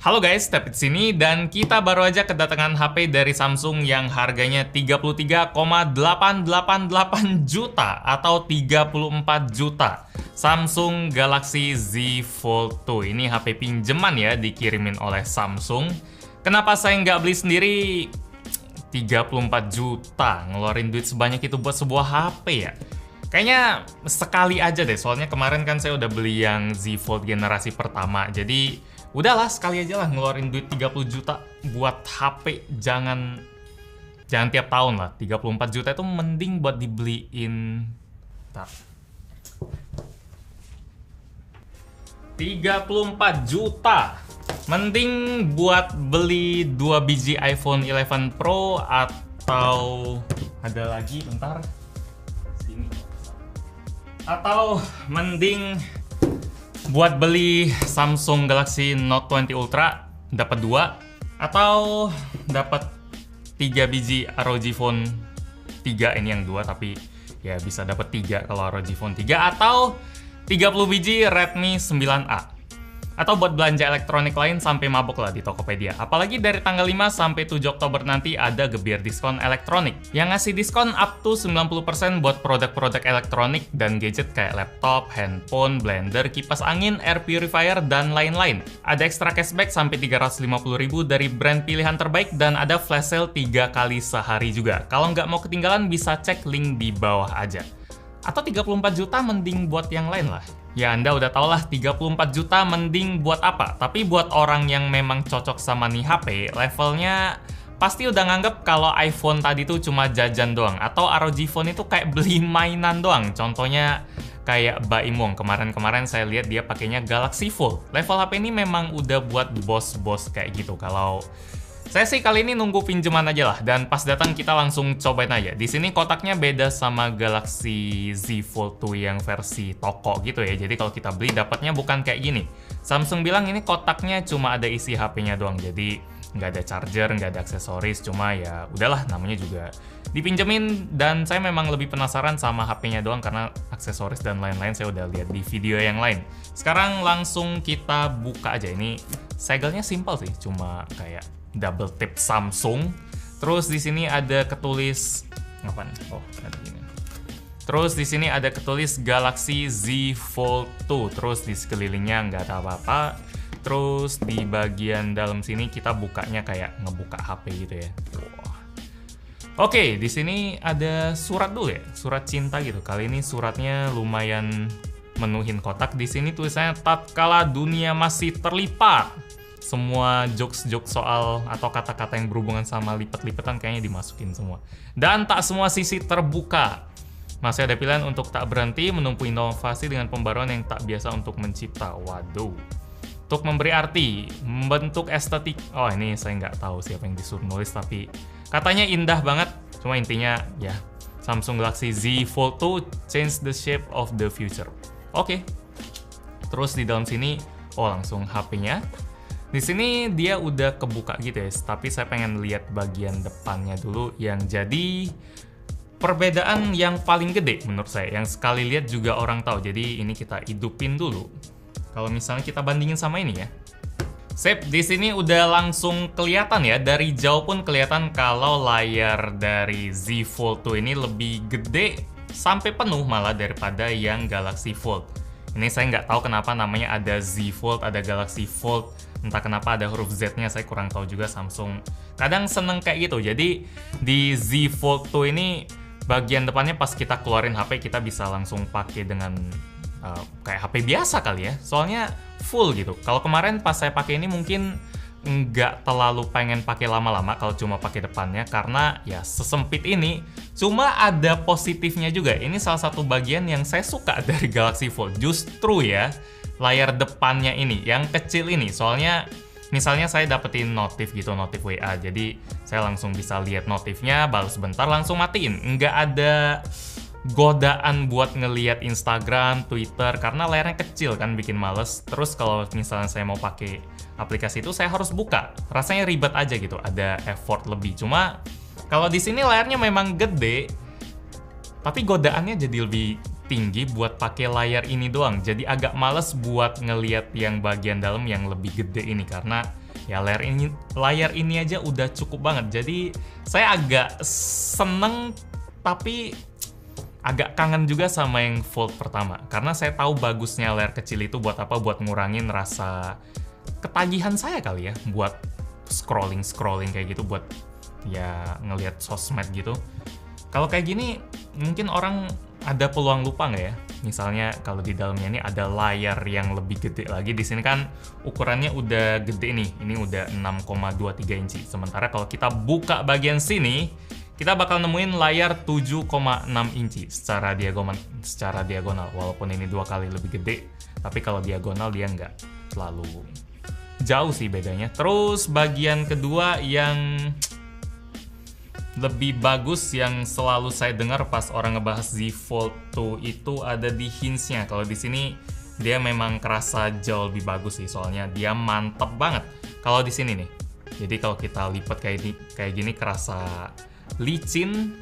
Halo guys, Tepit sini dan kita baru aja kedatangan HP dari Samsung yang harganya 33,888 juta atau 34 juta. Samsung Galaxy Z Fold 2. Ini HP pinjaman ya, dikirimin oleh Samsung. Kenapa saya nggak beli sendiri? 34 juta, ngeluarin duit sebanyak itu buat sebuah HP ya? Kayaknya sekali aja deh, soalnya kemarin kan saya udah beli yang Z Fold generasi pertama. Jadi udahlah, sekali aja lah ngeluarin duit 30 juta buat HP. Jangan tiap tahun lah. 34 juta itu mending buat dibeliin. Bentar. 34 juta mending buat beli 2 biji iPhone 11 Pro atau ada lagi, bentar. Sini. Atau mending buat beli Samsung Galaxy Note 20 Ultra, dapat 2 atau dapat 3 biji ROG Phone 3. Ini yang 2 tapi ya bisa dapat 3 kalau ROG Phone 3, atau 30 biji Redmi 9A. Atau buat belanja elektronik lain sampai mabok lah di Tokopedia. Apalagi dari tanggal 5 sampai 7 Oktober nanti ada gebir diskon elektronik yang ngasih diskon up to 90% buat produk-produk elektronik dan gadget kayak laptop, handphone, blender, kipas angin, air purifier, dan lain-lain. Ada ekstra cashback sampai 350.000 dari brand pilihan terbaik dan ada flash sale 3 kali sehari juga. Kalau nggak mau ketinggalan bisa cek link di bawah aja. Atau 34 juta mending buat yang lain lah. Ya Anda udah tau lah 34 juta mending buat apa. Tapi buat orang yang memang cocok sama nih HP, levelnya pasti udah nganggep kalau iPhone tadi tuh cuma jajan doang. Atau ROG Phone itu kayak beli mainan doang. Contohnya kayak Baimong. Kemarin-kemarin saya lihat dia pakainya Galaxy Fold. Level HP ini memang udah buat bos-bos kayak gitu. Kalau saya sih kali ini nunggu pinjaman aja lah, dan pas datang kita langsung cobain aja. Di sini kotaknya beda sama Galaxy Z Fold 2 yang versi toko gitu ya. Jadi kalau kita beli dapatnya bukan kayak gini. Samsung bilang ini kotaknya cuma ada isi HP-nya doang. Jadi nggak ada charger, nggak ada aksesoris. Cuma ya udahlah, namanya juga dipinjemin, dan saya memang lebih penasaran sama HP-nya doang karena aksesoris dan lain-lain saya udah lihat di video yang lain. Sekarang langsung kita buka aja. Ini segelnya simpel sih, cuma kayak double tip Samsung. Terus di sini ada ketulis ngapain? Oh, ada gini. Terus di sini ada ketulis Galaxy Z Fold 2. Terus di sekelilingnya nggak ada apa-apa. Terus di bagian dalam sini kita bukanya kayak ngebuka HP gitu ya. Wah. Oke, di sini ada surat dulu ya, surat cinta gitu. Kali ini suratnya lumayan menuhin kotak. Di sini tulisannya tatkala dunia masih terlipat. Semua jokes-jokes soal atau kata-kata yang berhubungan sama lipat-lipatan kayaknya dimasukin semua. Dan tak semua sisi terbuka. Masih ada pilihan untuk tak berhenti menumpu inovasi dengan pembaruan yang tak biasa untuk mencipta. Waduh. Untuk memberi arti, membentuk estetik. Oh, ini saya nggak tahu siapa yang disuruh nulis, tapi katanya indah banget. Cuma intinya ya, Samsung Galaxy Z Fold 2 change the shape of the future. Oke. Terus di dalam sini, oh langsung HP-nya. Di sini dia udah kebuka gitu ya, tapi saya pengen lihat bagian depannya dulu yang jadi perbedaan yang paling gede menurut saya, yang sekali lihat juga orang tahu. Jadi ini kita hidupin dulu. Kalau misalnya kita bandingin sama ini ya. Sip, di sini udah langsung kelihatan ya, dari jauh pun kelihatan kalau layar dari Z Fold 2 ini lebih gede sampai penuh malah daripada yang Galaxy Fold. Ini saya nggak tahu kenapa namanya ada Z Fold, ada Galaxy Fold. Entah kenapa ada huruf Z-nya, saya kurang tahu juga. Samsung kadang seneng kayak gitu. Jadi di Z Fold 2 ini bagian depannya pas kita keluarin HP kita bisa langsung pakai dengan kayak HP biasa kali ya. Soalnya full gitu. Kalau kemarin pas saya pakai ini mungkin nggak terlalu pengen pakai lama-lama kalau cuma pakai depannya, karena ya sesempit ini. Cuma ada positifnya juga. Ini salah satu bagian yang saya suka dari Galaxy Fold. Justru ya, layar depannya ini, yang kecil ini. Soalnya misalnya saya dapetin notif gitu, notif WA. Jadi saya langsung bisa lihat notifnya, balas sebentar, langsung matiin. Nggak ada godaan buat ngelihat Instagram, Twitter, karena layarnya kecil kan, bikin males. Terus kalau misalnya saya mau pakai aplikasi itu, saya harus buka. Rasanya ribet aja gitu, ada effort lebih. Cuma kalau di sini layarnya memang gede, tapi godaannya jadi lebih tinggi buat pakai layar ini doang. Jadi agak males buat ngeliat yang bagian dalam yang lebih gede ini, karena Ya layar ini aja udah cukup banget. Jadi saya agak seneng tapi agak kangen juga sama yang Fold pertama. Karena saya tahu bagusnya layar kecil itu buat apa? Buat ngurangin rasa ketagihan saya kali ya. Buat scrolling kayak gitu. Buat ya ngelihat sosmed gitu. Kalau kayak gini mungkin orang ada peluang lupa nggak ya? Misalnya kalau di dalamnya ini ada layar yang lebih gede lagi. Di sini kan ukurannya udah gede nih. Ini udah 6,23 inci. Sementara kalau kita buka bagian sini, kita bakal nemuin layar 7,6 inci secara diagonal. Walaupun ini 2 kali lebih gede, tapi kalau diagonal dia nggak terlalu jauh sih bedanya. Terus bagian kedua yang lebih bagus yang selalu saya dengar pas orang ngebahas Z Fold 2 itu ada di hinge-nya. Kalau di sini dia memang kerasa jauh lebih bagus sih, soalnya dia mantep banget. Kalau di sini nih, jadi kalau kita lipat kayak gini kerasa licin,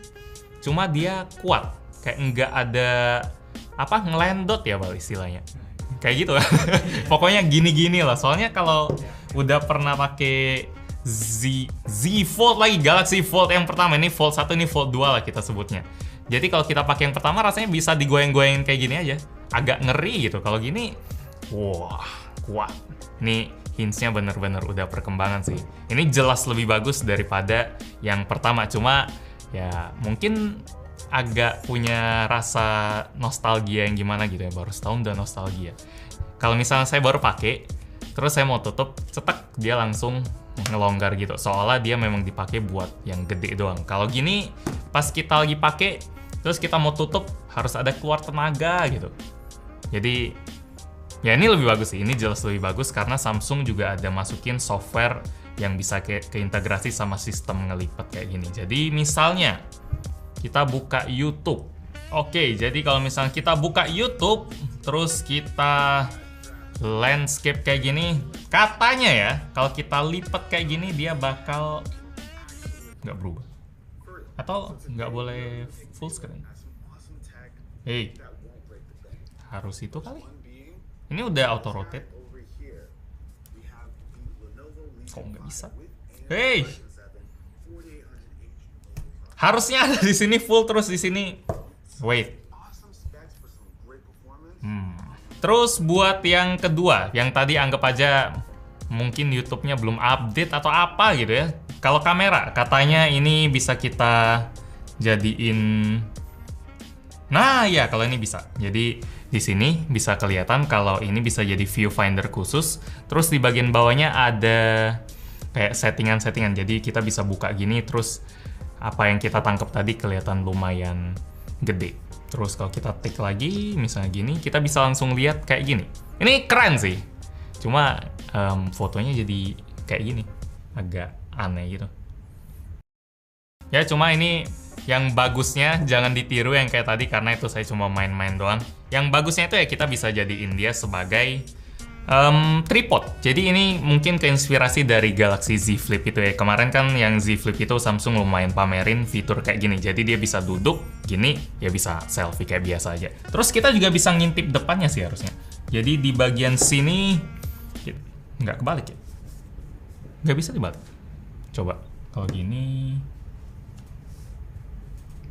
cuma dia kuat, kayak nggak ada apa ngelendot ya bal istilahnya, kayak gitu. Pokoknya gini-gini lah. Soalnya kalau udah pernah pakai Z Fold lagi, Galaxy Fold yang pertama, ini Fold 1, ini Fold 2 lah kita sebutnya. Jadi kalau kita pakai yang pertama rasanya bisa digoyang-goyangin kayak gini aja. Agak ngeri gitu. Kalau gini, wah, kuat. Ini hinge-nya bener-bener udah perkembangan sih. Ini jelas lebih bagus daripada yang pertama. Cuma ya mungkin agak punya rasa nostalgia yang gimana gitu ya. Baru setahun udah nostalgia. Kalau misalnya saya baru pakai, terus saya mau tutup, cetek dia langsung ngelonggar gitu. Soalnya dia memang dipakai buat yang gede doang. Kalau gini, pas kita lagi pakai, terus kita mau tutup, harus ada keluar tenaga gitu. Jadi, ya ini lebih bagus sih. Ini jelas lebih bagus karena Samsung juga ada masukin software yang bisa keintegrasi sama sistem ngelipat kayak gini. Jadi, misalnya kita buka YouTube. Oke, jadi kalau misalnya kita buka YouTube, terus kita landscape kayak gini, katanya ya kalau kita lipat kayak gini dia bakal nggak berubah atau nggak boleh full screen. Hey, harus itu kali. Ini udah auto rotate. Kok nggak bisa? Hey, harusnya ada di sini full, terus di sini wait. Terus buat yang kedua, yang tadi anggap aja mungkin YouTube-nya belum update atau apa gitu ya. Kalau kamera, katanya ini bisa kita jadiin. Nah ya, kalau ini bisa. Jadi di sini bisa kelihatan kalau ini bisa jadi viewfinder khusus. Terus di bagian bawahnya ada kayak settingan-settingan. Jadi kita bisa buka gini, terus apa yang kita tangkap tadi kelihatan lumayan gede. Terus kalau kita tik lagi, misalnya gini, kita bisa langsung lihat kayak gini. Ini keren sih. Cuma fotonya jadi kayak gini. Agak aneh gitu. Ya cuma ini yang bagusnya jangan ditiru yang kayak tadi karena itu saya cuma main-main doang. Yang bagusnya itu ya kita bisa jadiin dia sebagai tripod. Jadi ini mungkin keinspirasi dari Galaxy Z Flip itu ya. Kemarin kan yang Z Flip itu Samsung lumayan pamerin fitur kayak gini. Jadi dia bisa duduk gini, ya bisa selfie kayak biasa aja. Terus kita juga bisa ngintip depannya sih harusnya. Jadi di bagian sini nggak kebalik ya? Nggak bisa dibalik. Coba kalau gini.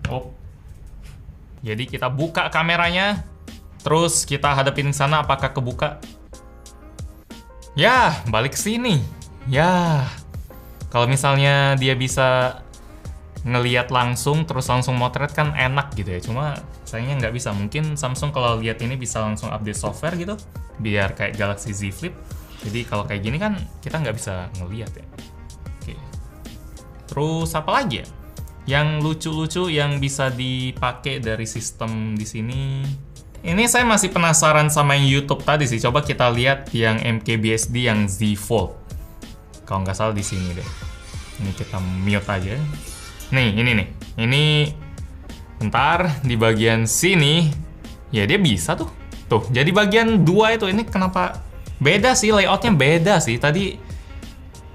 Oh. Jadi kita buka kameranya, terus kita hadapin sana apakah kebuka? Ya, balik ke sini. Ya, kalau misalnya dia bisa ngelihat langsung, terus langsung motret kan enak gitu ya. Cuma sayangnya nggak bisa. Mungkin Samsung kalau lihat ini bisa langsung update software gitu, biar kayak Galaxy Z Flip. Jadi kalau kayak gini kan kita nggak bisa ngelihat ya. Oke. Terus apa lagi ya? Yang lucu-lucu yang bisa dipakai dari sistem di sini. Ini saya masih penasaran sama yang YouTube tadi sih. Coba kita lihat yang MKBHD yang Z Fold. Kalau nggak salah di sini deh. Ini kita mute aja. Nih, ini nih. Ini bentar di bagian sini. Ya dia bisa tuh. Tuh, jadi bagian 2 itu ini kenapa beda sih, layoutnya beda sih. Tadi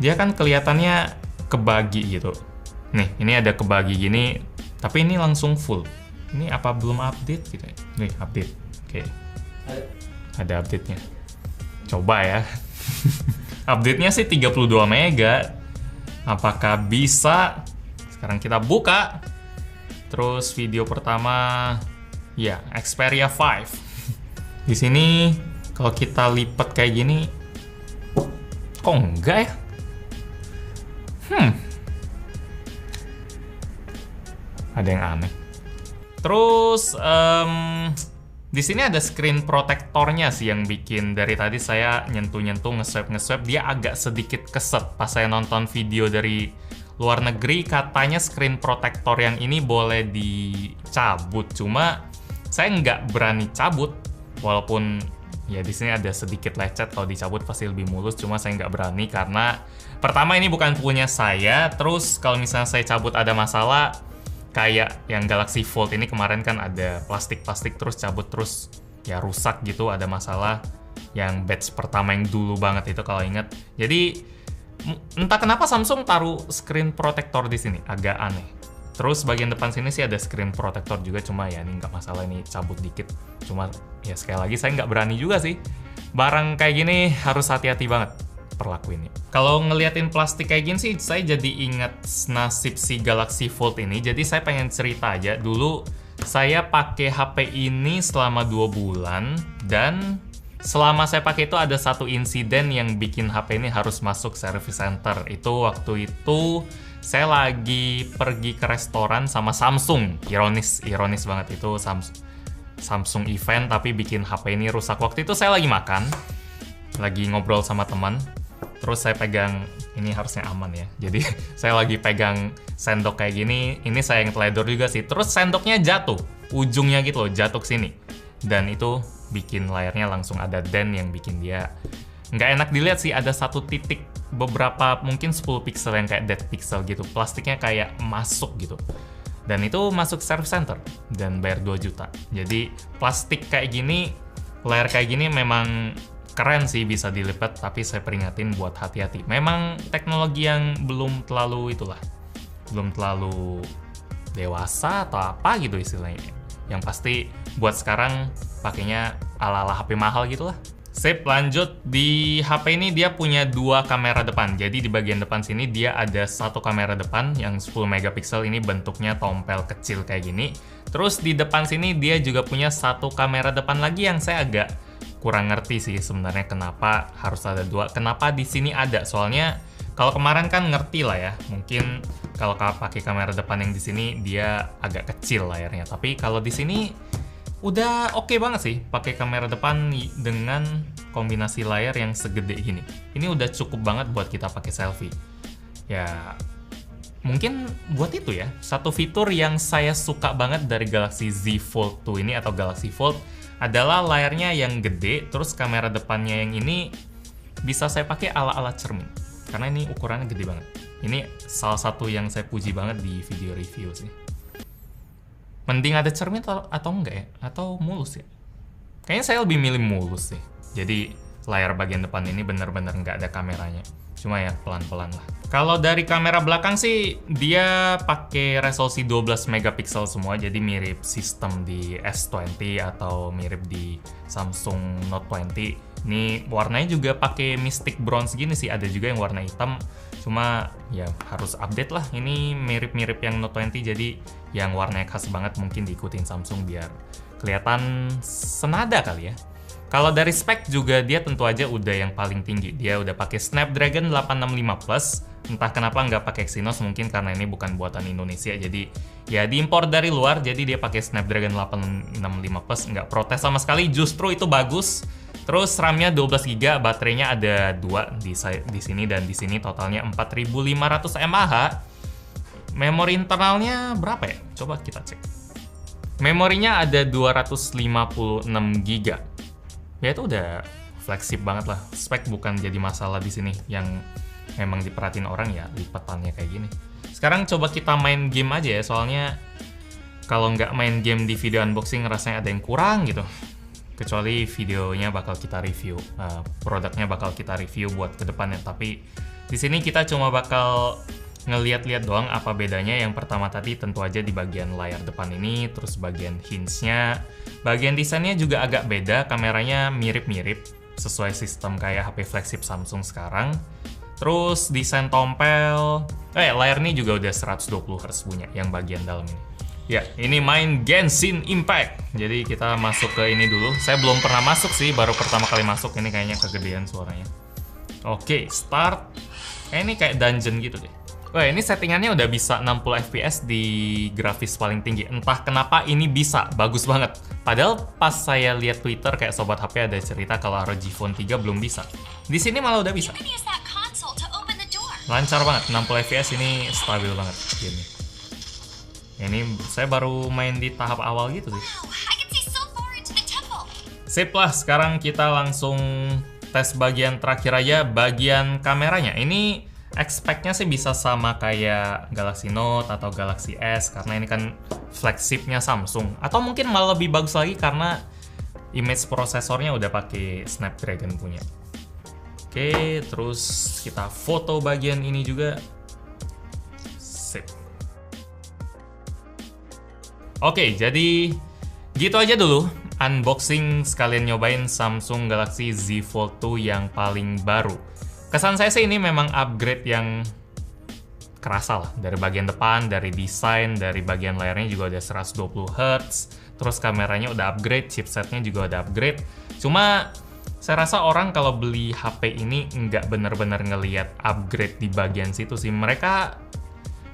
dia kan kelihatannya kebagi gitu. Nih, ini ada kebagi gini, tapi ini langsung full. Ini apa belum update gitu ya? Nih, update. Oke. Ada update-nya. Coba ya. Update-nya sih 32 mega. Apakah bisa? Sekarang kita buka. Terus video pertama, ya, Xperia 5. Di sini kalau kita lipat kayak gini, kok enggak ya? Ada yang aneh. Terus di sini ada screen protectornya sih yang bikin dari tadi saya nyentuh-nyentuh, nge-swipe, dia agak sedikit keset. Pas saya nonton video dari luar negeri, katanya screen protector yang ini boleh dicabut. Cuma saya nggak berani cabut, walaupun ya di sini ada sedikit lecet. Kalau dicabut pasti lebih mulus. Cuma saya nggak berani karena pertama ini bukan punya saya. Terus kalau misalnya saya cabut ada masalah. Kayak yang Galaxy Fold ini kemarin kan ada plastik-plastik terus cabut terus ya rusak gitu, ada masalah yang batch pertama yang dulu banget itu kalau ingat. Jadi entah kenapa Samsung taruh screen protector di sini, agak aneh. Terus bagian depan sini sih ada screen protector juga, cuma ya ini nggak masalah, ini cabut dikit. Cuma ya sekali lagi saya nggak berani juga sih. Barang kayak gini harus hati-hati banget perlakuinnya. Kalau ngeliatin plastik kayak gini sih, saya jadi ingat nasib si Galaxy Fold ini. Jadi saya pengen cerita aja. Dulu saya pakai HP ini selama 2 bulan, dan selama saya pakai itu ada satu insiden yang bikin HP ini harus masuk service center. Itu waktu itu saya lagi pergi ke restoran sama Samsung. Ironis banget itu Samsung event tapi bikin HP ini rusak. Waktu itu saya lagi makan, lagi ngobrol sama teman. Terus saya pegang, ini harusnya aman ya. Jadi saya lagi pegang sendok kayak gini, ini saya yang teledor juga sih. Terus sendoknya jatuh, ujungnya gitu loh, jatuh ke sini. Dan itu bikin layarnya langsung ada dent yang bikin dia nggak enak dilihat sih. Ada satu titik beberapa, mungkin 10 pixel yang kayak dead pixel gitu. Plastiknya kayak masuk gitu. Dan itu masuk service center dan bayar 2 juta. Jadi plastik kayak gini, layar kayak gini memang keren sih bisa dilipat, tapi saya peringatin buat hati-hati. Memang teknologi yang belum terlalu dewasa atau apa gitu istilahnya. Yang pasti buat sekarang pakainya ala-ala HP mahal gitu lah. Sip, lanjut. Di HP ini dia punya 2 kamera depan. Jadi di bagian depan sini dia ada 1 kamera depan yang 10 megapiksel, ini bentuknya tompel kecil kayak gini. Terus di depan sini dia juga punya 1 kamera depan lagi yang saya agak kurang ngerti sih sebenarnya kenapa harus ada 2. Kenapa di sini ada? Soalnya kalau kemarin kan ngerti lah ya. Mungkin kalau pakai kamera depan yang di sini dia agak kecil layarnya. Tapi kalau di sini udah oke banget sih pakai kamera depan dengan kombinasi layar yang segede gini. Ini udah cukup banget buat kita pakai selfie. Ya mungkin buat itu ya. Satu fitur yang saya suka banget dari Galaxy Z Fold 2 ini atau Galaxy Fold adalah layarnya yang gede, terus kamera depannya yang ini bisa saya pakai ala-ala cermin. Karena ini ukurannya gede banget. Ini salah satu yang saya puji banget di video review sih. Mending ada cermin atau enggak ya? Atau mulus ya? Kayaknya saya lebih milih mulus sih. Jadi layar bagian depan ini bener-bener nggak ada kameranya. Cuma ya pelan-pelan lah. Kalau dari kamera belakang sih dia pakai resolusi 12 megapiksel semua, jadi mirip sistem di S20 atau mirip di Samsung Note 20. Ini warnanya juga pakai Mystic Bronze gini sih, ada juga yang warna hitam. Cuma ya harus update lah, ini mirip-mirip yang Note 20, jadi yang warnanya khas banget mungkin diikutin Samsung biar kelihatan senada kali ya. Kalau dari spek juga dia tentu aja udah yang paling tinggi. Dia udah pakai Snapdragon 865 Plus. Entah kenapa nggak pakai Exynos, mungkin karena ini bukan buatan Indonesia. Jadi ya diimpor dari luar, jadi dia pakai Snapdragon 865 Plus. Nggak protes sama sekali, justru itu bagus. Terus RAM-nya 12GB, baterainya ada 2 di sini dan di sini totalnya 4500 mAh. Memori internalnya berapa ya? Coba kita cek. Memorinya ada 256GB. Ya itu udah fleksib banget lah. Spek bukan jadi masalah di sini. Yang memang diperhatiin orang ya lipatannya kayak gini. Sekarang coba kita main game aja ya. Soalnya kalau nggak main game di video unboxing rasanya ada yang kurang gitu. Kecuali videonya bakal kita review, produknya bakal kita review buat kedepannya. Tapi di sini kita cuma bakal ngeliat-liat doang apa bedanya. Yang pertama tadi tentu aja di bagian layar depan ini, terus bagian hinge-nya. Bagian desainnya juga agak beda, kameranya mirip-mirip. sesuai sistem kayak HP flagship Samsung sekarang. Terus desain tompel, layar ini juga udah 120 Hz punya yang bagian dalam ini. Ya, ini main Genshin Impact. Jadi kita masuk ke ini dulu. Saya belum pernah masuk sih, baru pertama kali masuk. Ini kayaknya kegedean suaranya. Oke, start. Ini kayak dungeon gitu deh. Wah, ini settingannya udah bisa 60 FPS di grafis paling tinggi. Entah kenapa ini bisa, bagus banget. Padahal pas saya lihat Twitter kayak Sobat HP ada cerita kalau ROG Phone 3 belum bisa. Di sini malah udah bisa. Lancar banget, 60 FPS ini stabil banget game-nya. Ini saya baru main di tahap awal gitu sih. Sip lah, sekarang kita langsung tes bagian terakhir aja, bagian kameranya. Ini expect-nya sih bisa sama kayak Galaxy Note atau Galaxy S, karena ini kan flagship-nya Samsung. Atau mungkin malah lebih bagus lagi karena image prosesornya udah pakai Snapdragon punya. Oke, terus kita foto bagian ini juga. Sip. Oke, jadi gitu aja dulu unboxing sekalian nyobain Samsung Galaxy Z Fold 2 yang paling baru. Kesan saya sih ini memang upgrade yang kerasa lah. Dari bagian depan, dari desain, dari bagian layarnya juga udah 120 Hz. Terus kameranya udah upgrade, chipsetnya juga udah upgrade. Cuma saya rasa orang kalau beli HP ini nggak bener-bener ngelihat upgrade di bagian situ sih. Mereka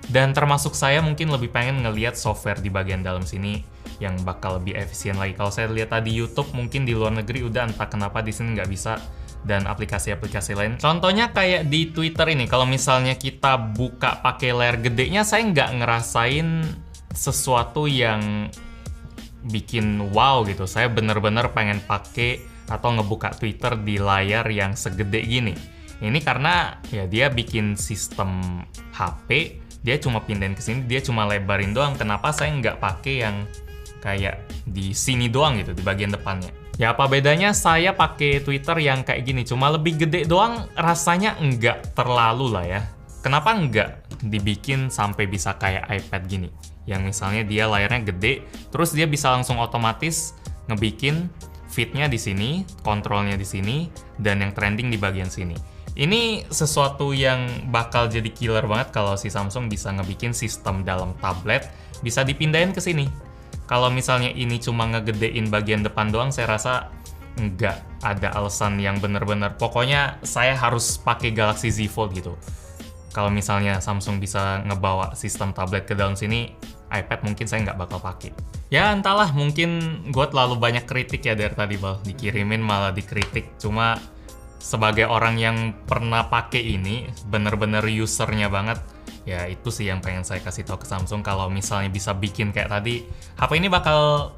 dan termasuk saya mungkin lebih pengen ngelihat software di bagian dalam sini yang bakal lebih efisien lagi. Kalau saya lihat tadi YouTube mungkin di luar negeri udah entah kenapa di sini nggak bisa, dan aplikasi-aplikasi lain. Contohnya kayak di Twitter ini, kalau misalnya kita buka pakai layar gedenya, saya nggak ngerasain sesuatu yang bikin wow gitu. Saya bener-bener pengen pakai atau ngebuka Twitter di layar yang segede gini. Ini karena ya dia bikin sistem HP, dia cuma pindahin ke sini, dia cuma lebarin doang. Kenapa saya nggak pakai yang kayak di sini doang gitu, di bagian depannya? Ya apa bedanya saya pakai Twitter yang kayak gini, cuma lebih gede doang, rasanya nggak terlalu lah ya. Kenapa nggak dibikin sampai bisa kayak iPad gini? Yang misalnya dia layarnya gede, terus dia bisa langsung otomatis ngebikin feed-nya di sini, kontrolnya di sini, dan yang trending di bagian sini. Ini sesuatu yang bakal jadi killer banget kalau si Samsung bisa ngebikin sistem dalam tablet, bisa dipindahin ke sini. Kalau misalnya ini cuma ngegedein bagian depan doang, saya rasa nggak ada alasan yang bener-bener. Pokoknya saya harus pakai Galaxy Z Fold gitu. Kalau misalnya Samsung bisa ngebawa sistem tablet ke dalam sini, iPad mungkin saya nggak bakal pakai. Ya entahlah, mungkin gue terlalu banyak kritik ya dari tadi, Bal. Dikirimin malah dikritik. Cuma sebagai orang yang pernah pakai ini, bener-bener usernya banget, ya itu sih yang pengen saya kasih tahu ke Samsung. Kalau misalnya bisa bikin kayak tadi, HP ini bakal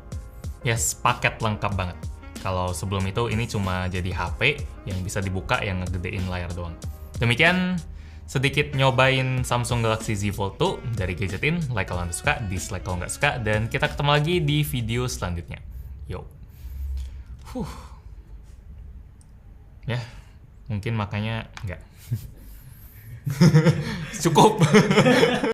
ya paket lengkap banget. Kalau sebelum itu ini cuma jadi HP yang bisa dibuka, yang ngegedein layar doang. Demikian sedikit nyobain Samsung Galaxy Z Fold 2 dari Gadgetin. Like kalau anda suka, dislike kalau nggak suka, dan kita ketemu lagi di video selanjutnya. Yo. Ya, mungkin makanya nggak. Cukup.